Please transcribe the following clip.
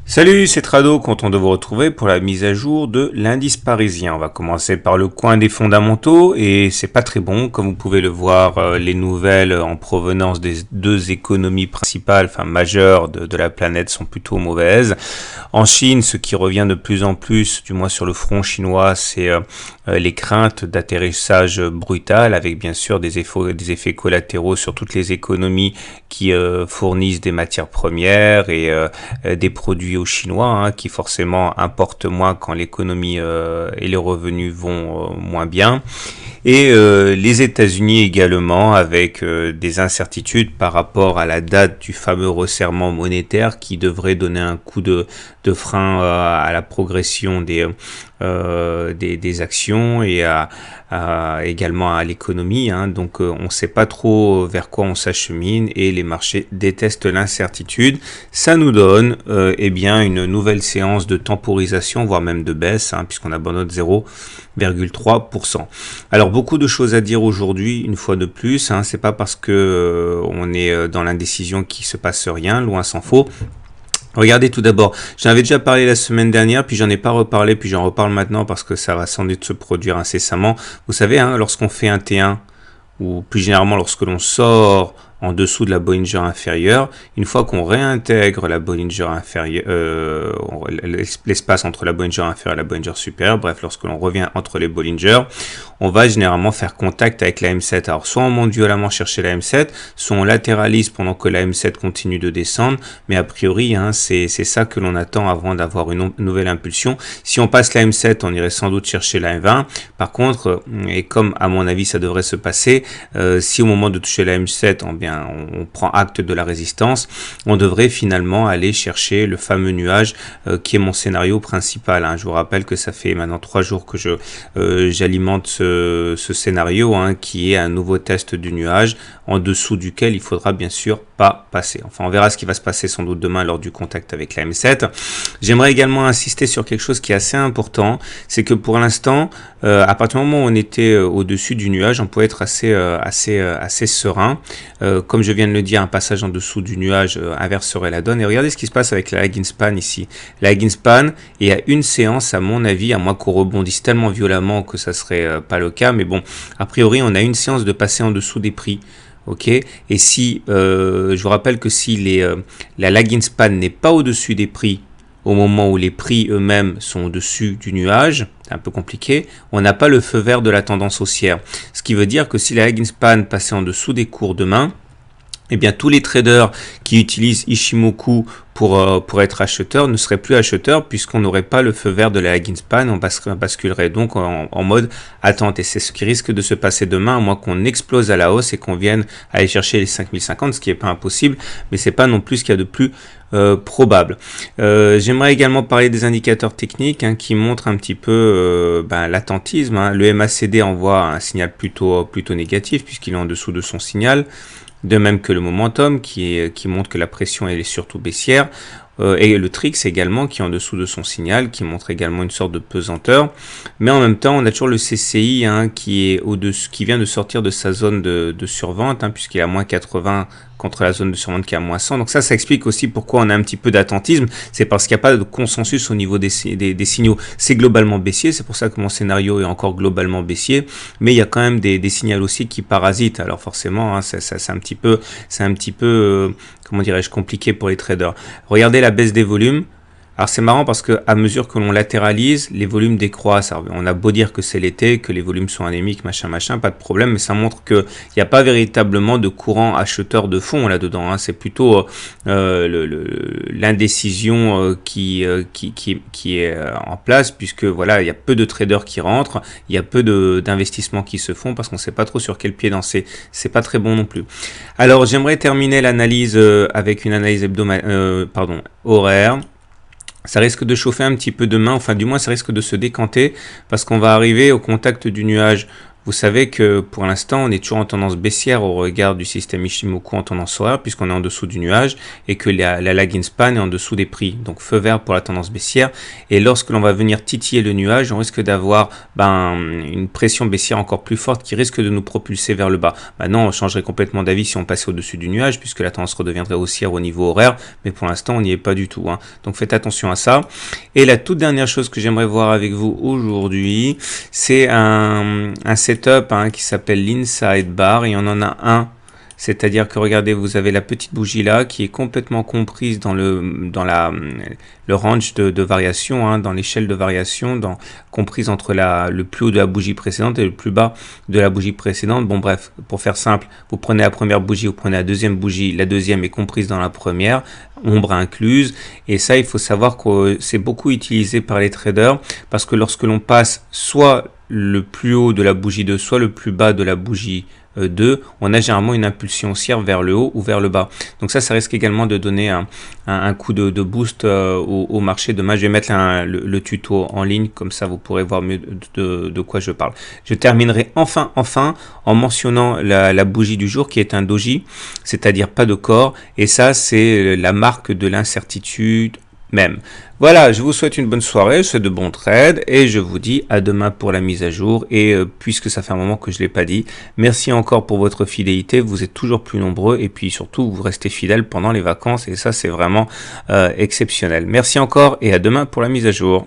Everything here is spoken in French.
Salut, c'est Trado, content de vous retrouver pour la mise à jour de l'indice parisien. On va commencer par le coin des fondamentaux et c'est pas très bon. Comme vous pouvez le voir, les nouvelles en provenance des deux économies principales, enfin majeures de la planète sont plutôt mauvaises. En Chine, ce qui revient de plus en plus, du moins sur le front chinois, c'est les craintes d'atterrissage brutal avec bien sûr des effets collatéraux sur toutes les économies qui fournissent des matières premières et des produits aux Chinois, qui forcément importent moins quand l'économie et les revenus vont moins bien. Et les États-Unis également avec des incertitudes par rapport à la date du fameux resserrement monétaire qui devrait donner un coup de frein à la progression des actions et également à l'économie. Donc on ne sait pas trop vers quoi on s'achemine et les marchés détestent l'incertitude. Ça nous donne une nouvelle séance de temporisation, voire même de baisse, puisqu'on abandonne 0,3%. Alors beaucoup de choses à dire aujourd'hui, une fois de plus. C'est pas parce que on est dans l'indécision qu'il se passe rien, loin s'en faut. Regardez tout d'abord, j'en avais déjà parlé la semaine dernière, puis j'en ai pas reparlé, puis j'en reparle maintenant parce que ça va sans doute se produire incessamment. Vous savez, lorsqu'on fait un T1, ou plus généralement lorsque l'on sort en dessous de la Bollinger inférieure, une fois qu'on réintègre la Bollinger inférieure, l'espace entre la Bollinger inférieure et la Bollinger supérieure, bref, lorsque l'on revient entre les Bollinger, on va généralement faire contact avec la M7. Alors, soit on monte violemment chercher la M7, soit on latéralise pendant que la M7 continue de descendre, mais a priori, c'est ça que l'on attend avant d'avoir une nouvelle impulsion. Si on passe la M7, on irait sans doute chercher la M20. Par contre, et comme à mon avis ça devrait se passer, si au moment de toucher la M7, on prend acte de la résistance, on devrait finalement aller chercher le fameux nuage qui est mon scénario principal. Je vous rappelle que ça fait maintenant 3 jours que j'alimente ce scénario qui est un nouveau test du nuage en dessous duquel il faudra bien sûr pas passer. Enfin, on verra ce qui va se passer sans doute demain lors du contact avec la M7. J'aimerais également insister sur quelque chose qui est assez important, c'est que pour l'instant, à partir du moment où on était au-dessus du nuage, on pouvait être assez serein. Comme je viens de le dire, un passage en dessous du nuage inverserait la donne. Et regardez ce qui se passe avec la lagging span ici. La lagging span est à une séance, à mon avis, à moins qu'on rebondisse tellement violemment que ça serait pas le cas. Mais bon, a priori, on a une séance de passer en dessous des prix. Ok, et si je vous rappelle que si la lagging span n'est pas au-dessus des prix au moment où les prix eux-mêmes sont au-dessus du nuage, c'est un peu compliqué, on n'a pas le feu vert de la tendance haussière. Ce qui veut dire que si la lagging span passait en dessous des cours demain, eh bien tous les traders qui utilisent Ichimoku pour être acheteurs ne seraient plus acheteurs puisqu'on n'aurait pas le feu vert de la lagging span, on basculerait donc en mode attente. Et c'est ce qui risque de se passer demain, à moins qu'on explose à la hausse et qu'on vienne aller chercher les 5050, ce qui n'est pas impossible, mais c'est pas non plus ce qu'il y a de plus probable. J'aimerais également parler des indicateurs techniques qui montrent un petit peu l'attentisme. Le MACD envoie un signal plutôt négatif puisqu'il est en dessous de son signal. De même que le momentum qui montre que la pression elle est surtout baissière, et le Trix également qui est en dessous de son signal, qui montre également une sorte de pesanteur. Mais en même temps, on a toujours le CCI qui est au-dessus, qui vient de sortir de sa zone de survente, puisqu'il est à moins 80 contre la zone de survente qui est à moins 100. Donc ça explique aussi pourquoi on a un petit peu d'attentisme. C'est parce qu'il n'y a pas de consensus au niveau des signaux. C'est globalement baissier, c'est pour ça que mon scénario est encore globalement baissier. Mais il y a quand même des signaux aussi qui parasitent. Alors forcément, c'est un petit peu comment dirais-je, compliqué pour les traders. Regardez la baisse des volumes. Alors c'est marrant parce que à mesure que l'on latéralise, les volumes décroissent. Alors, on a beau dire que c'est l'été, que les volumes sont anémiques, machin, pas de problème, mais ça montre qu'il n'y a pas véritablement de courant acheteur de fond là-dedans. C'est plutôt l'indécision qui est en place, puisque voilà, il y a peu de traders qui rentrent, il y a peu d'investissements qui se font parce qu'on ne sait pas trop sur quel pied danser. C'est pas très bon non plus. Alors j'aimerais terminer l'analyse avec une analyse horaire. Ça risque de chauffer un petit peu demain, enfin du moins ça risque de se décanter parce qu'on va arriver au contact du nuage. vous savez que pour l'instant, on est toujours en tendance baissière au regard du système Ichimoku en tendance horaire, puisqu'on est en dessous du nuage et que la lagging span est en dessous des prix. Donc feu vert pour la tendance baissière. Et lorsque l'on va venir titiller le nuage, on risque d'avoir une pression baissière encore plus forte qui risque de nous propulser vers le bas. Maintenant, on changerait complètement d'avis si on passait au-dessus du nuage, puisque la tendance redeviendrait haussière au niveau horaire, mais pour l'instant, on n'y est pas du tout. Donc faites attention à ça. Et la toute dernière chose que j'aimerais voir avec vous aujourd'hui, c'est un setup qui s'appelle l'Inside Bar. Il y en a un. C'est-à-dire que regardez, vous avez la petite bougie là qui est complètement comprise dans le range de variation, dans l'échelle de variation, comprise entre le plus haut de la bougie précédente et le plus bas de la bougie précédente. Bon bref, pour faire simple, vous prenez la première bougie, vous prenez la deuxième bougie, la deuxième est comprise dans la première, ombre incluse. Et ça, il faut savoir que c'est beaucoup utilisé par les traders parce que lorsque l'on passe soit le plus haut de la bougie 2, soit le plus bas de la bougie 2, on a généralement une impulsion haussière vers le haut ou vers le bas. Donc ça risque également de donner un coup de boost au marché. Demain, je vais mettre le tuto en ligne, comme ça vous pourrez voir mieux de quoi je parle. Je terminerai enfin en mentionnant la bougie du jour qui est un doji, c'est-à-dire pas de corps. Et ça, c'est la marque de l'incertitude même. Voilà, je vous souhaite une bonne soirée, je vous souhaite de bons trades et je vous dis à demain pour la mise à jour. Et puisque ça fait un moment que je ne l'ai pas dit, merci encore pour votre fidélité, vous êtes toujours plus nombreux et puis surtout vous restez fidèles pendant les vacances et ça c'est vraiment exceptionnel. Merci encore et à demain pour la mise à jour.